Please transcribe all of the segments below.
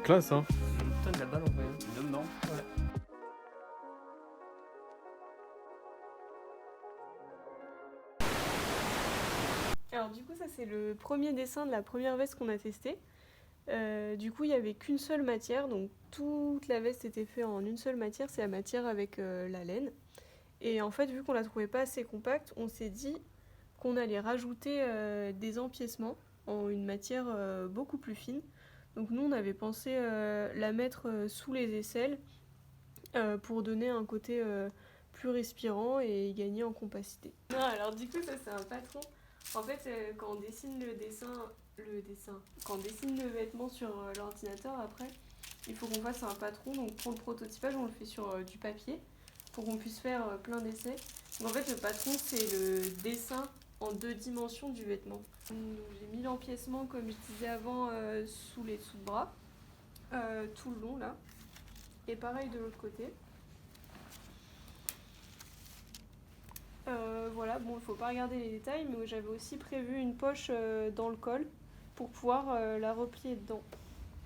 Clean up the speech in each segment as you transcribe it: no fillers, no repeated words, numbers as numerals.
Classe, hein. Putain de la balle en vrai. Bien dedans. Ouais. Alors du coup ça c'est le premier dessin de la première veste qu'on a testé. Du coup il n'y avait qu'une seule matière, donc toute la veste était faite en une seule matière, c'est la matière avec la laine. Et en fait vu qu'on la trouvait pas assez compacte, on s'est dit qu'on allait rajouter des empiècements en une matière beaucoup plus fine. Donc nous on avait pensé la mettre sous les aisselles pour donner un côté plus respirant et gagner en compacité. Non, alors du coup ça c'est un patron. En fait quand on dessine quand on dessine le vêtement sur l'ordinateur après, il faut qu'on fasse un patron. Donc pour le prototypage on le fait sur du papier pour qu'on puisse faire plein d'essais. Donc en fait le patron c'est le dessin en 2 dimensions du vêtement. Donc, j'ai mis l'empiècement comme je disais avant sous les sous-bras, tout le long là. Et pareil de l'autre côté. Voilà, bon, il faut pas regarder les détails, mais j'avais aussi prévu une poche dans le col pour pouvoir la replier dedans.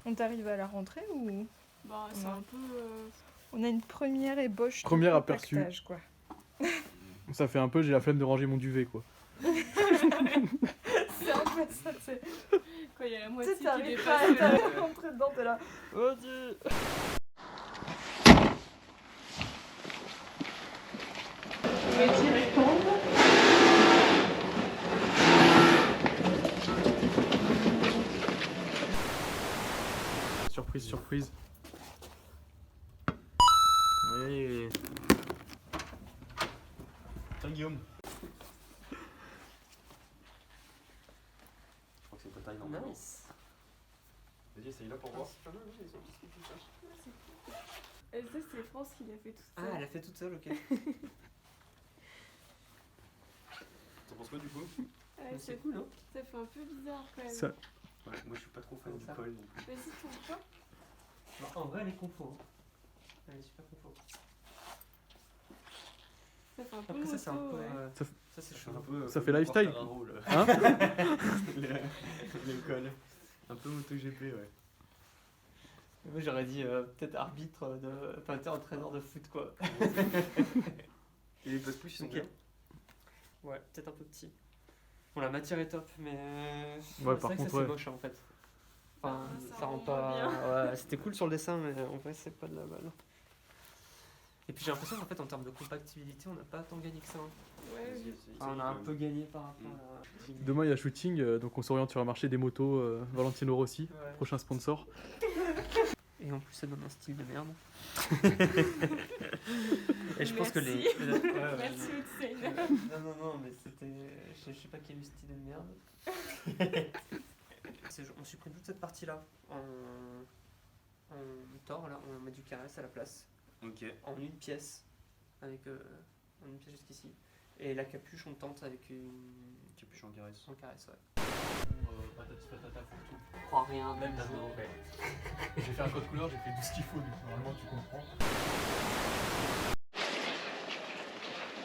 On t'arrive à la rentrée ou Bah, c'est un peu. on a une première ébauche Premier de aperçu. compactage, quoi. Ça fait un peu, j'ai la flemme de ranger mon duvet, quoi. C'est un peu ça, c'est. Quand il y a la Tu moitié sais, qui t'arrives dépasse. pas, t'arrives à rentrer dedans, t'es là. Vas-y. Surprise, surprise. Oui. Tiens Guillaume. Je crois que c'est ta taille normalement. Nice. Vas-y, essaye-la pour voir. C'est pas mal, j'ai qu'est-ce que tu cherches. Et ça, c'est France qui l'a fait tout Ah, ça. elle a fait toute seule, ok. T'en penses quoi du coup? Ouais, C'est cool, hein. Ça fait un peu bizarre quand même. Ça- Ouais, moi je suis pas trop fan Comment du ça col non plus. Vas-y, tourne-toi. Bon, en vrai, elle est confort. Elle est super confort. Ça fait un peu Après, ça, c'est un moto, peu. ouais. Ça Ça, c'est Je chaud. suis un peu. Ça fait lifestyle. Quartararo, là. Hein? Le col. Un peu MotoGP, ouais. Moi, j'aurais dit peut-être arbitre de. Enfin, t'es entraîneur de foot, quoi. Et les passe plus ils sont Ok. bien. Ouais, peut-être un peu petit. Bon, la matière est top, mais. Ouais, c'est par vrai que contre, ça, ouais. c'est moche, hein, en fait. Enfin, Ça ça rend rend pas. pas Ouais, c'était cool sur le dessin, mais en vrai, c'est pas de la balle. Et puis j'ai l'impression qu'en fait, en termes de compactibilité, on n'a pas tant gagné que ça. Hein. Ouais, oui. Enfin, on a un peu gagné par rapport à. Demain, il y a shooting, donc on s'oriente sur un marché des motos, Valentino Rossi, Ouais. prochain sponsor. Et en plus, ça donne un style de merde. Et je pense que les. Merci. Ouais, Merci, Hussein. non, mais c'était. Je sais pas quel style de merde. On supprime toute cette partie-là en tord, là, on met du caresse à la place. Ok. En une pièce, avec en une pièce jusqu'ici. Et la capuche, on tente avec une Capuchon en caresse. en caresse, ouais. Patati patata fourre-tout. Je crois rien. Même là-dedans. J'ai fait un code couleur, j'ai fait tout ce qu'il faut, donc normalement tu comprends.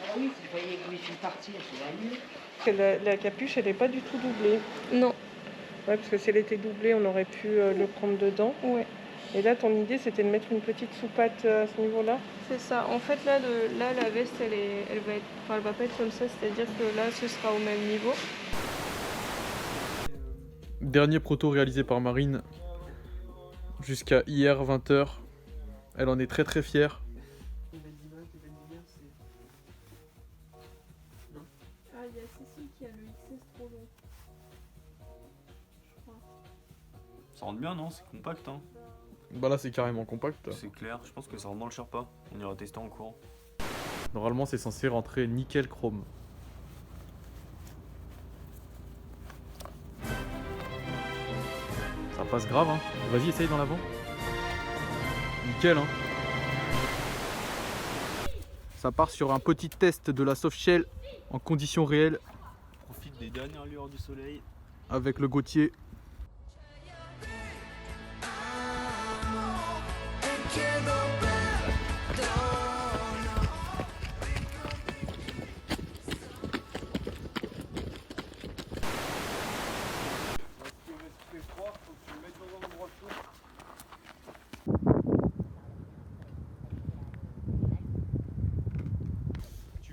Ah oui, si vous voyez que vous laissez partir, c'est la mieux. Que la capuche, elle est pas du tout doublée. Non. Ouais, parce que si elle était doublée, on aurait pu le prendre dedans. Ouais. Et là, ton idée, c'était de mettre une petite soupate à ce niveau-là. C'est ça. En fait, là, la veste, elle va pas être comme ça. C'est-à-dire que là, ce sera au même niveau. Dernier proto réalisé par Marine jusqu'à hier 20h. Elle en est très très fière. Une belle image, une belle lumière, c'est. Ah, il y a Cécile qui a le XS trop long. Je crois. Ça rentre bien, non? C'est compact, hein? Bah là c'est carrément compact. C'est clair, je pense que ça rentre dans le Sherpa. On ira tester en cours. Normalement c'est censé rentrer nickel chrome. Ça passe grave hein. Vas-y essaye dans l'avant. Nickel hein. Ça part sur un petit test de la softshell en conditions réelles Profite des dernières lueurs du soleil. avec le Gauthier.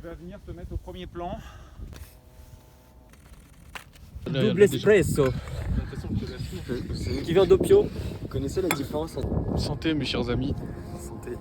vas venir te mettre au premier plan. Double espresso. Qui vient d'Opio. Vous connaissez la différence entre... Santé mes chers amis. Santé.